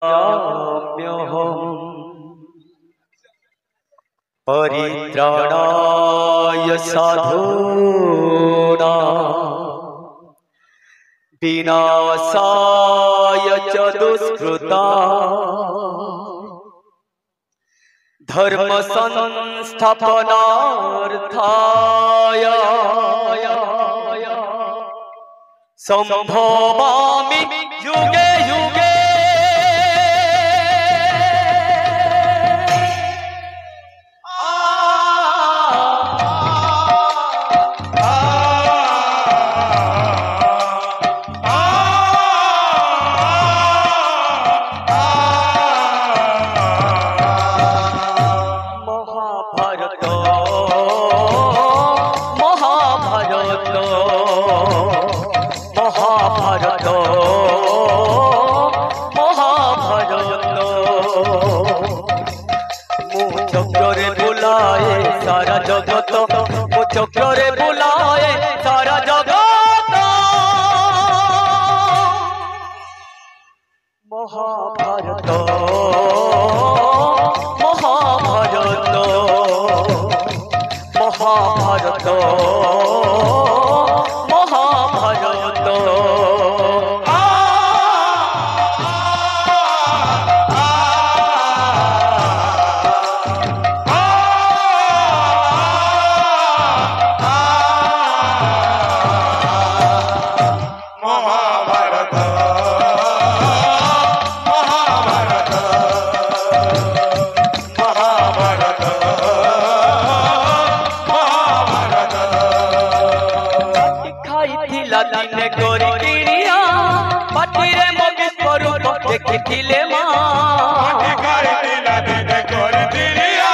म्यहम् परित्राणाय साधूनां विनाशाय च दुष्कृतां धर्म संस्थापनार्थाय संभवामि युगे युगे। सारा जगत वो चक्रे बुलाए सारा जगत महाभारत महाभारत महाभारत महाभारत दिने गोरी गिरिया पाटिरे मोगी स्वरूप देखिथिले मां दिने गोरी गिरिया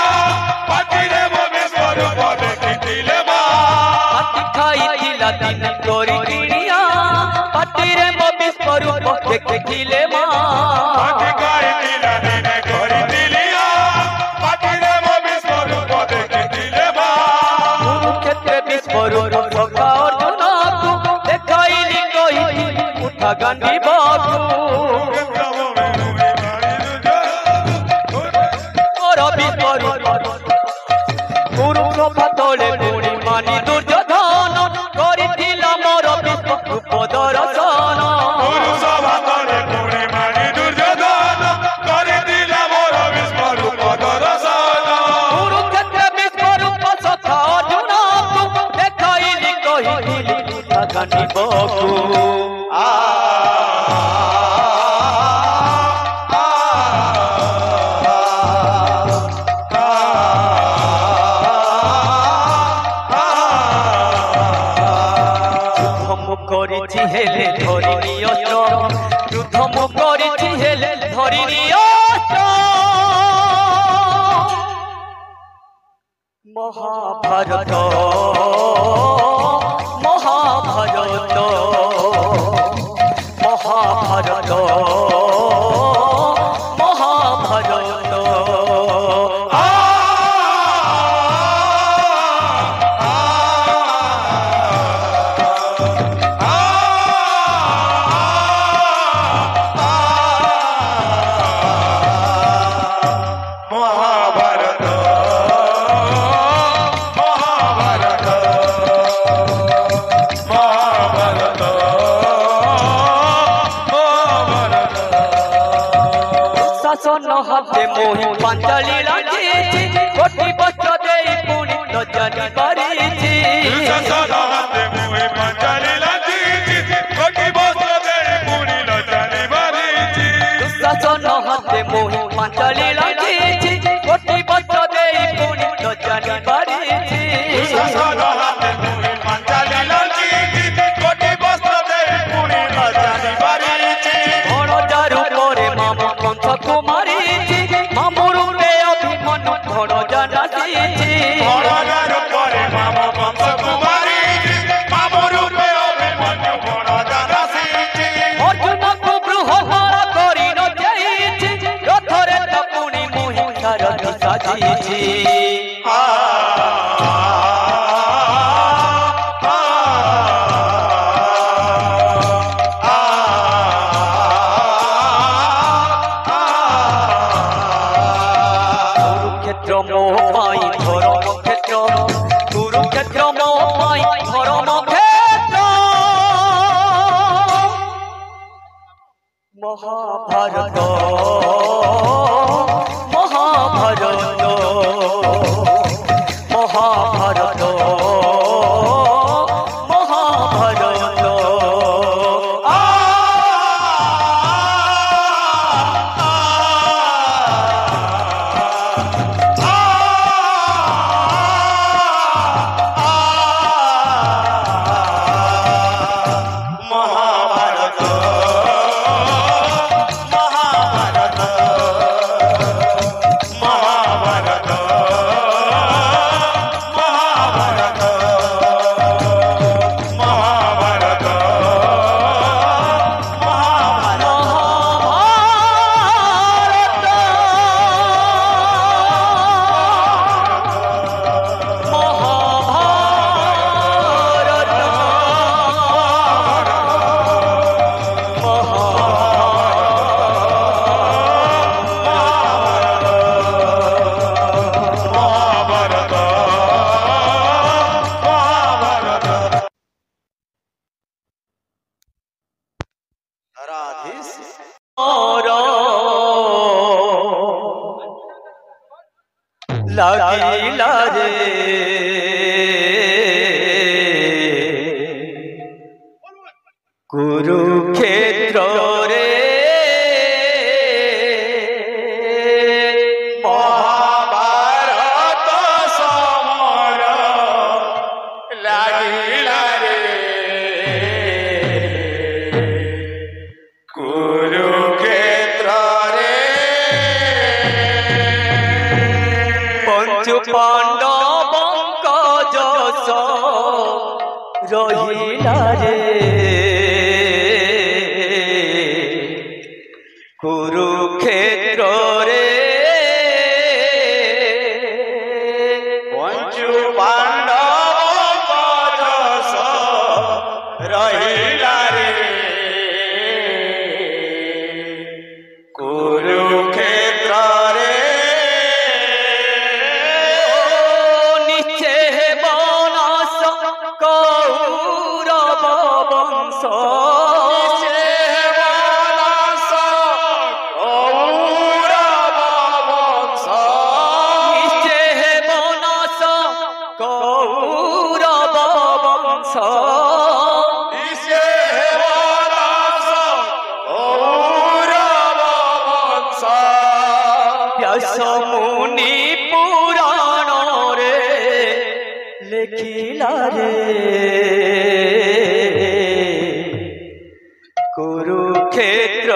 पाटिरे मोगी स्वरूप देखिथिले मां खाइथिला दिने गोरी गिरिया पाटिरे मोगी स्वरूप देखिथिले मां खाइथिला दिने गोरी गिरिया पाटिरे मोगी स्वरूप देखिथिले मां कुरुक्षेत्र विस्फोरण सखा गांधी बाबू गुरु तले गुणी मानी दुर्योधन करिथिला मोर विश्वरूप दर्शन कुरुक्षेत्र विश्वरूप सखा अर्जुन देखाइली कहिथिली गांधी बाबू करिछि हेले धरिनी अस्त्र युद्ध मु करिछि हेले धरिनी अस्त्र महाभारत महाभारत महाभारत महाभारत हाथे मोहि पांचाली लागिछि कोटि बच्चा देई पुनि न जानि पारिछि हाथे मोहि पांचाली लागिछि कोटि बच्चा देई पुनि न जानि पारिछि दुशासन हाथे मोहि पांचाली लागिछि कोटि बच्चा देई पुनि न जानि पारिछि दुशासन हाथे मोहि पांचाली लागिछि कोटि बच्चा देई पुनि न जानि पारिछि बड़ दारु करे मामा कंस कुमारी পাই ধর্ম ক্ষেত্র কুরুক্ষেত্র মো পাই ধর্ম ক্ষেত্র মহাভারত মহাভারত মহাভারত মহাভারত লাগিলা রে কুরুক্ষেত্র রে মহাভারত সমর লাগিলা রে কুরুক্ষেত্র রে পঞ্চু পাণ্ডবঙ্ক যশ রহিলা রে কুরুক্ষেত্র রে পঞ্চু পাণ্ডবঙ্ক যশ রহিলা রে কুরুক্ষেত্র রে নিচে বনাস কৌরব বংশ মুনি পুরাণ রে লেখিলা রে কুরুক্ষেত্র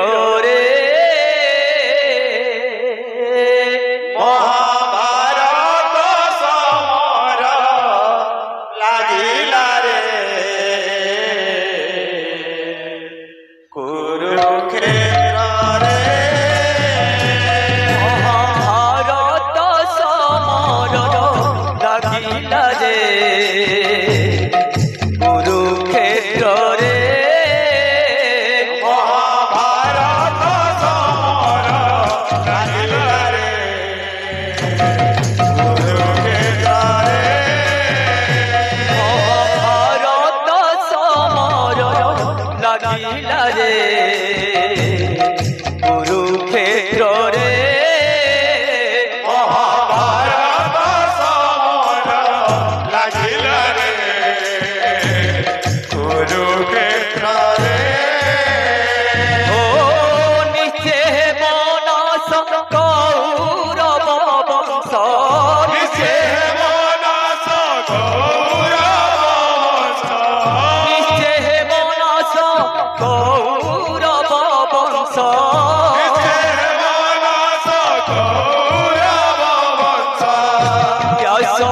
রে মহাভারত সমর লাগিলা রে কুরুক্ষেত্র রে লাগিলা রে কুরুক্ষেত্র রে মহাভারত সমর লাগিলা রে কুরুক্ষেত্র রে মহাভারত সমর লাগিলা রে কুরুক্ষেত্র রে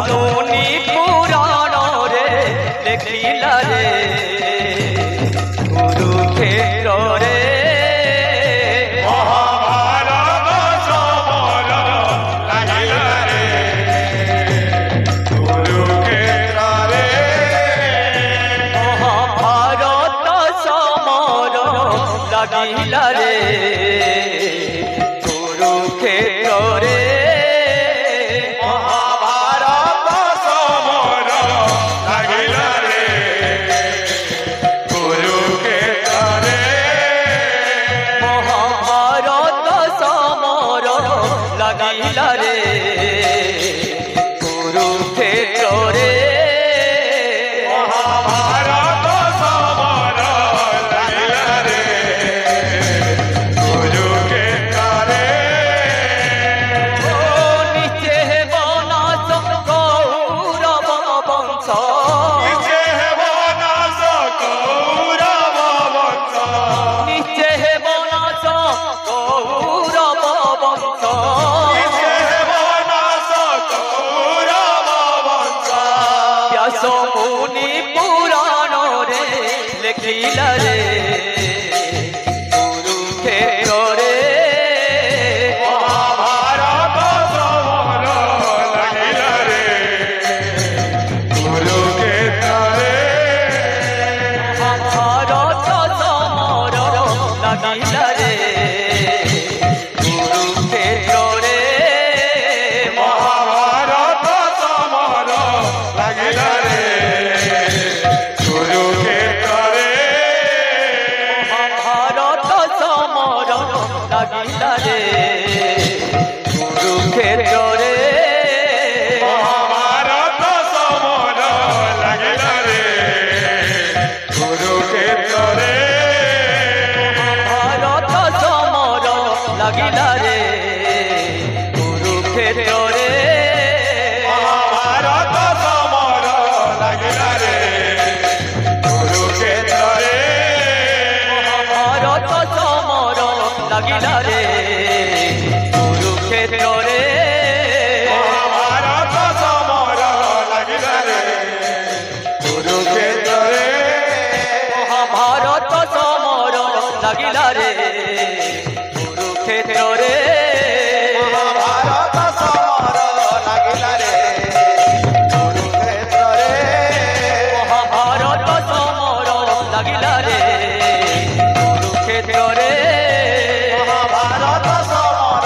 মুনি পুরাণ রে লেখিলা রে কুরুক্ষেত্র রে মহাভারত সমর লাগিলা রে কুরুক্ষেত্র রে মহাভারত সমর লাগিলা রে কুরুক্ষেত্র রে লাগিলা রে কুরুক্ষেত্রে মহাভারত সমর লাগিলা রে কুরুক্ষেত্রে মহাভারত সমর লাগিলা রে কুরুক্ষেত্রে মহাভারত সমর লাগিলা রে কুরুক্ষেত্রে মহাভারত সমর লাগিলা রে কুরুক্ষেত্রে মহাভারত সমর লাগিলা রে কুরুক্ষেত্রে ভারত সমর লাগিলা রে কুরুক্ষেত্রে মহাভারত সমর লাগিলা রে কুরুক্ষেত্রে ভারত সমর লাগিলা রে কুরুক্ষেত্রে মহাভারত সমর লাগিলা রে কুরুক্ষেত্রে ভারত সমর লাগিলা রে কুরুক্ষেত্রে মহাভারত সমর লাগিলা রে কুরুক্ষেত্রে ভারত সমর লাগিলা রে কুরুক্ষেত্রে মহাভারত সমর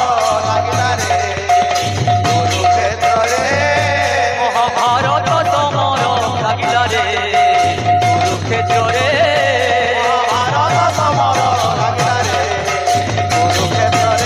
লাগিলা রে কুরুক্ষেত্রে মহাভারত সমর লাগিলা রে কুরুক্ষেত্রে মহাভারত সমর লাগিলা রে কুরুক্ষেত্রে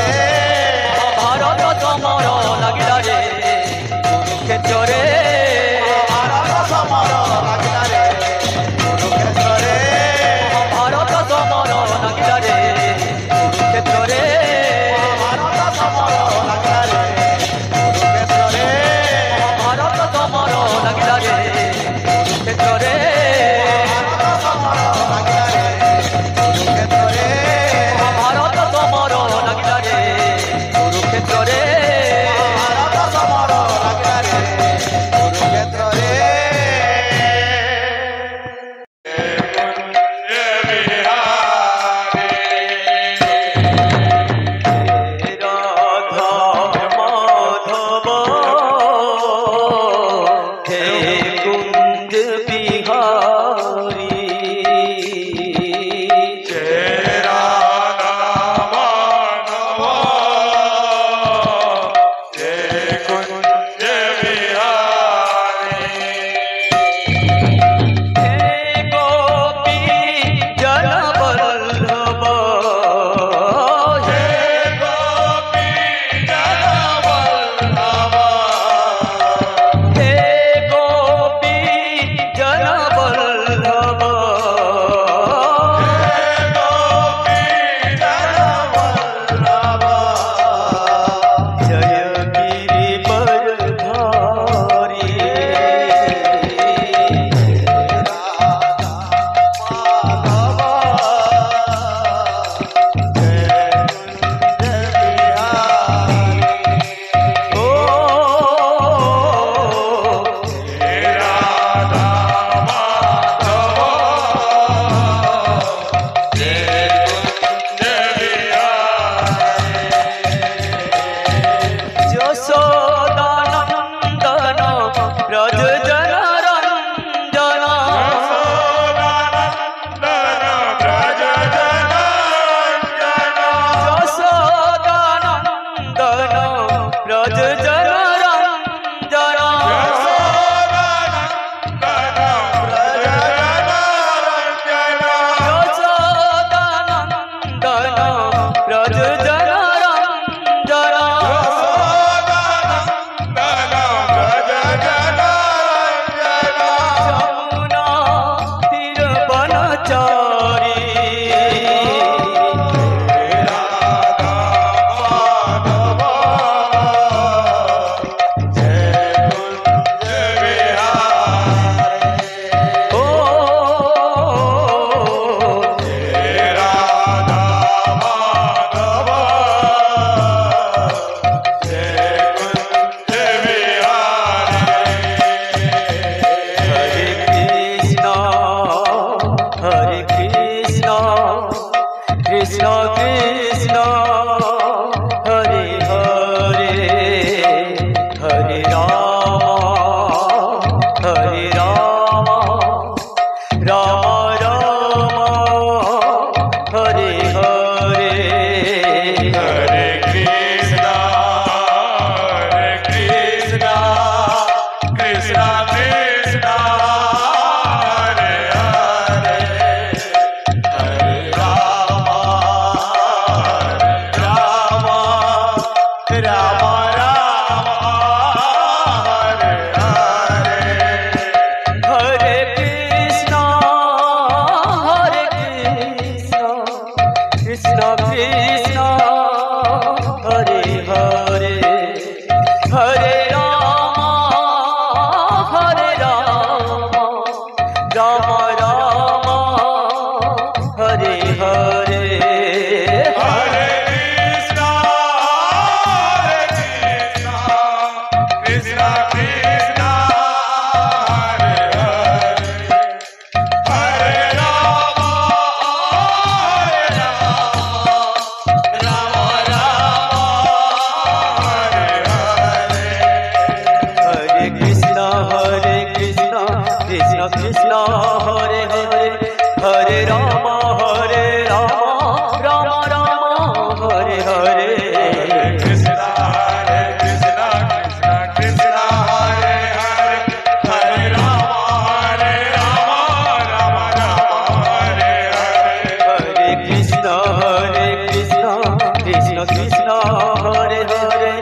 हरे हरे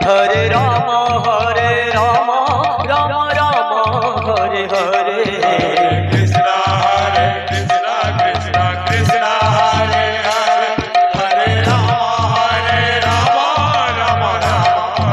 हरे राम राम राम हरे हरे कृष्ण कृष्ण कृष्ण हरे हरे हरे राम राम राम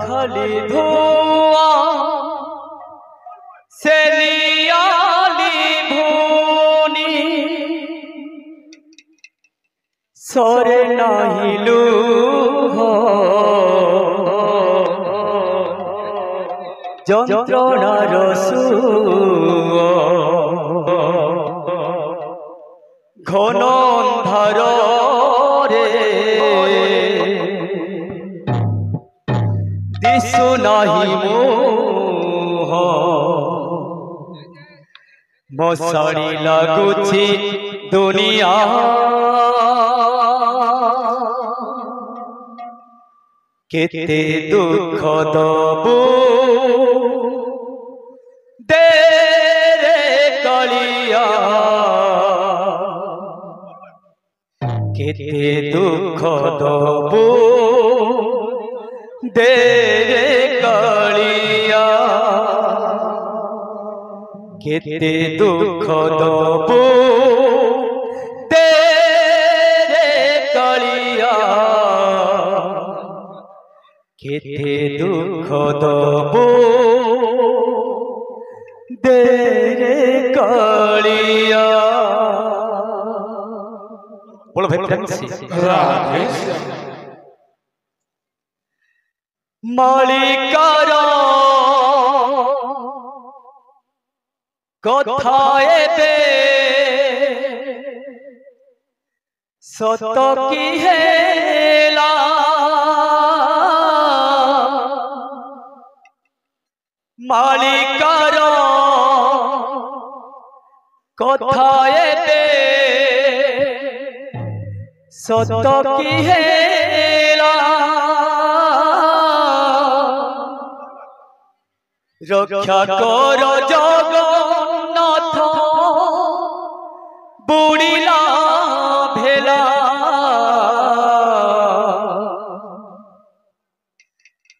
खाली धुआ से नियाली भूनी सोरे नाहिलू हो যন্ত্রণা রসু ঘন অন্ধার রে দিশু নাহি মোহ মশারি লাগুছি দুনিয়া केते दुख दबू दे रे कलिया केते दुख दबू दे रे कलिया केते दुख दबू दे रे कलिया केते दुख दबू दे रे कलिया। बोलो भाई राधे मालिकार कथाए दे सत की हेला मालिकार कथाए दे सत की हेला रक्षा कर जगन्नाथ बुड़िला भेला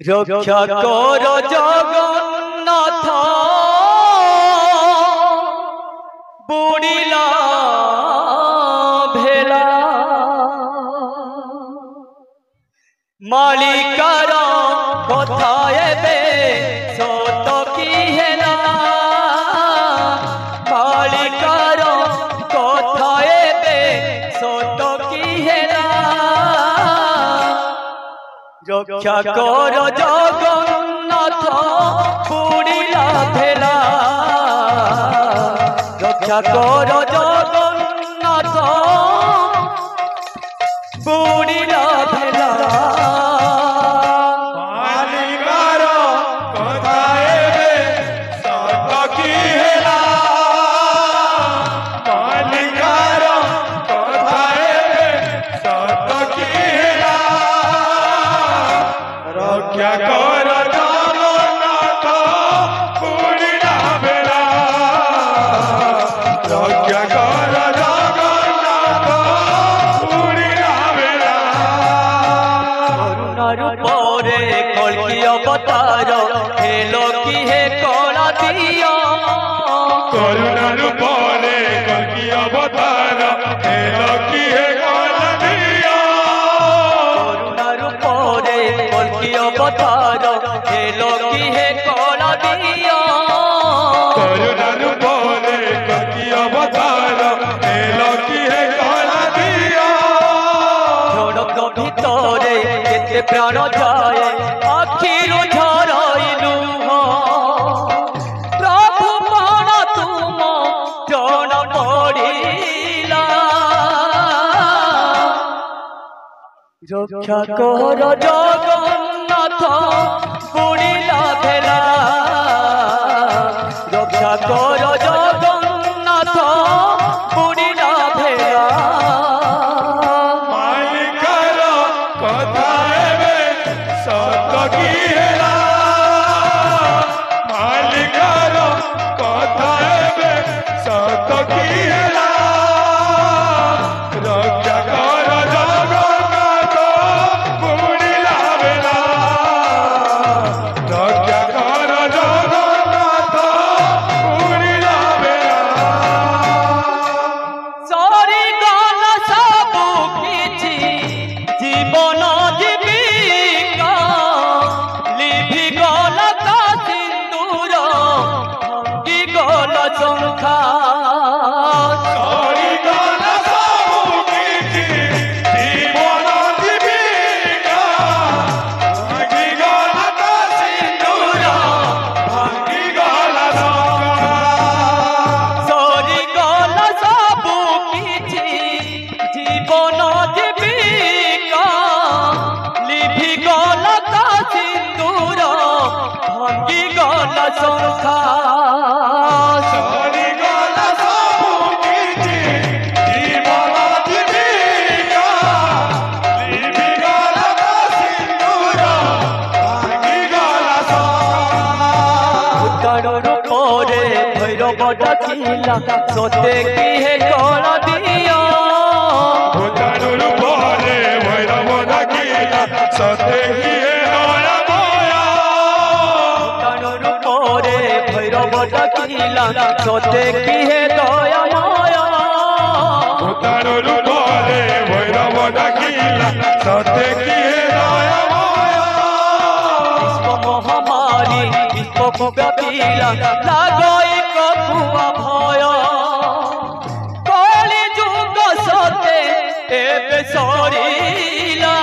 रक्षा कर जगन्नाथ बुड़िला भेला मालिकार कथा एबे सत की हेला मालिकार कथा एबे सत की हेला रक्षा कर जगन्नाथ बुड़िला भेला रक्षा कर जगन्नाथ बुड़िला भेला मालिकार कथा एबे सत की हेला मालिकार कथा एबे सत की हेला रक्षा कर जगन्नाथ बुड़िला भेला रक्षा कर जगन्नाथ बुड़िला भेला रूपरे कल्कि अवतार हेलो कि हे कला दिया करुणा रूपरे कल्कि अवतार हेलो कि हे कला दिया करुणा रूपरे कल्कि अवतार हेलो कि हे कला दिया करुणा रूपरे कल्कि अवतार हेलो कि हे कला दिया झड़क भितरे केते प्राण जाए आखिरु झरइलु प्रभु प्राण तुम जन पड़िला रक्षा कर जगन्नाथ बुड़िला भेला रक्षा कर जगन्नाथ बुड़िला भेला मालिकार कथा एबे सत की हेला मालिकार कथा एबे सत की हेला रक्षा कर जगन्नाथ बुड़िला भेला रक्षा कर जगन्नाथ बुड़िला भेला सरी गल सबु किछि जीवन जीविका लिभि गल का सिंदूर भांगी गल शंखा सरी गल सबु किछि जीवन जीविका भांगी गल का सिंदूर भांगी गल शंखा सरी गल सबु किछि जीवन जीविका लिभि गल का सिंदूर भांगी गल शंखा सरी गल सबु किछि जीवन जीविका लिभि गल का सिंदूर भैरव डाकिला सोते की है कौन दिया भूतानु रूपरे भैरव डाकिला सते की है नया माया भूतानु रूपरे भैरव डाकिला सोते की है दया माया भूतानु रूपरे भैरव डाकिला सते की है नया माया विश्व महामारी विश्व व्यापीला लागई कपुआ भय कली जुग सते एबे सरीला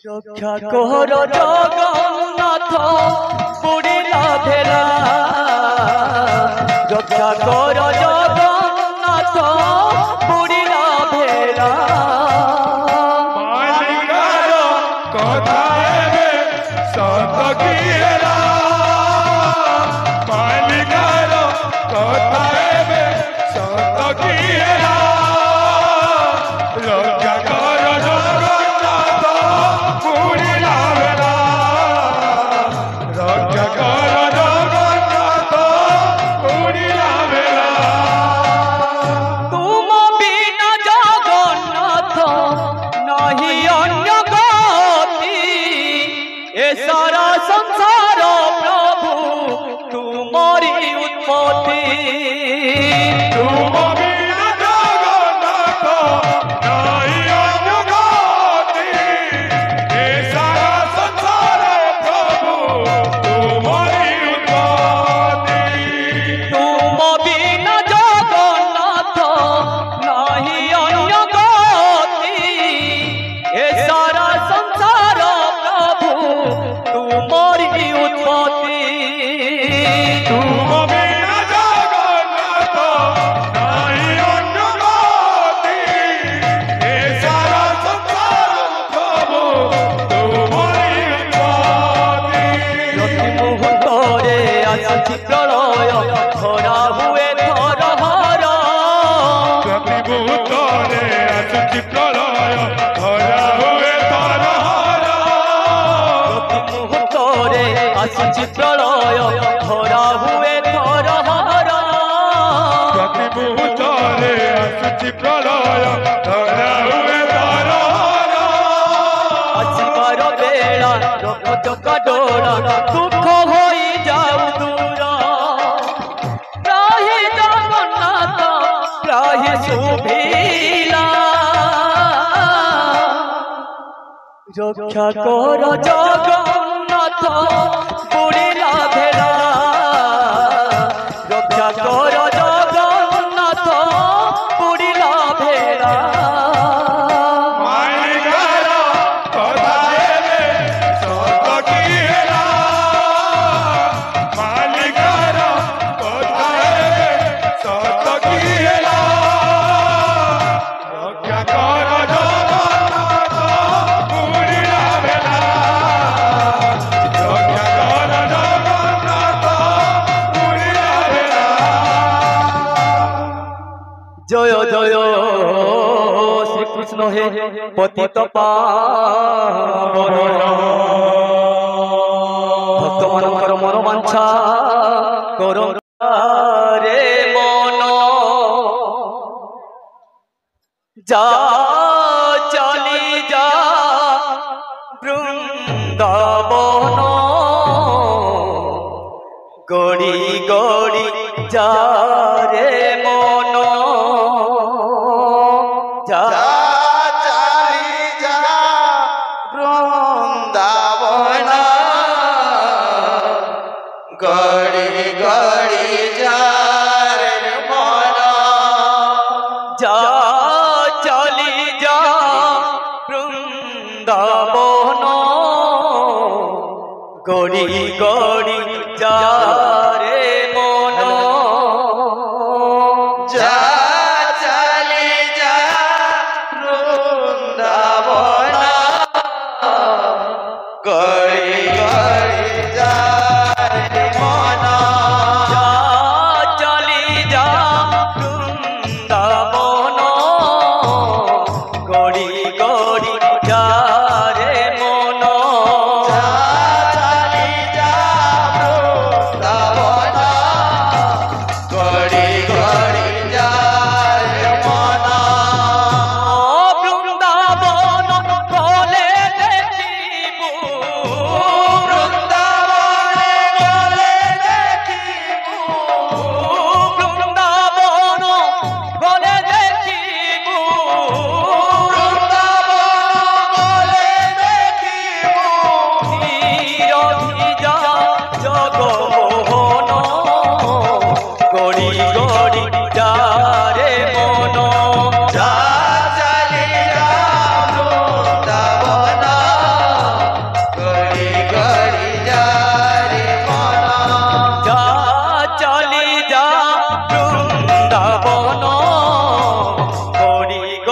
रक्षा कर जगन्नाथ बुड़िला भेला रक्षा कर जगन्नाथ बुड़िला भेला मालिकार कथा एबे सत की हेला मालिकार कथा एबे सत की हेला रक्षा कर जगन्नाथ बुड़िला भेला रक्षा कर जगन्नाथ बुड़िला भेला तुम बिना जगन्नाथ नहीं अन्य गति ए सारा संसार प्रभु तुम्हारी उत्पत्ति तुम बिना जगन्नाथ नहीं अन्य गति ए सारा संसार प्रभु तुम्हारी उत्पत्ति तुम बिना जगन्नाथ नहीं अन्य गति ए सारा संसार प्रभु तुम्हारी उत्पत्ति तुम बिना जगन्नाथ नहीं अन्य गति ए सारा संसार प्रभु तुम्हारी उत्पत्ति प्रति मुहूर्तरे आसुछि प्रलय धरा हुए धरहर प्रति मुहूर्तरे आसुछि प्रलय धरा हुए धरहर प्रति मुहूर्तरे आसुछि प्रलय धरा हुए धरहर प्रति मुहूर्तरे आसुछि प्रलय धरा हुए धरहर ଆସିବାର ବେଳା ରଥ ଚକା ଡୋଳା ଦୁଃଖ ହୋଇ ଯାଉ ଦୂର ପ୍ରାହି ଜଗନ୍ନାଥ ପ୍ରାହି ଶୁଭିଲା ରକ୍ଷା କର ଜଗନ୍ନାଥ ବୁଡ଼ିଲା ଭେଳା ରକ୍ଷା କର ଜଗନ୍ନାଥ ବୁଡ଼ିଲା ଭେଳା मालिकार कथा एबे सत की हेला मालिकार कथा एबे सत की हेला रक्षा कर जगन्नाथ बुड़िला भेला रक्षा कर जगन्नाथ बुड़िला भेला जय जय श्री कृष्ण हे पतित पावन भक्त मानकर मन वांछा कर रे मन जा चली जा बृंदावन गड़ी गड़ी जा रे मन जा चाली जा वृंदावन गड़ी गड़ी जा रे मन जा चली जा वृंदावन गड़ी गड़ी जा रे मन जा चली जा वृंदावन गड़ी गड़ी जा रे मन जा चली जा वृंदावन गड़ी गड़ी जा रे मन चाली जा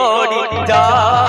গড়ি যায়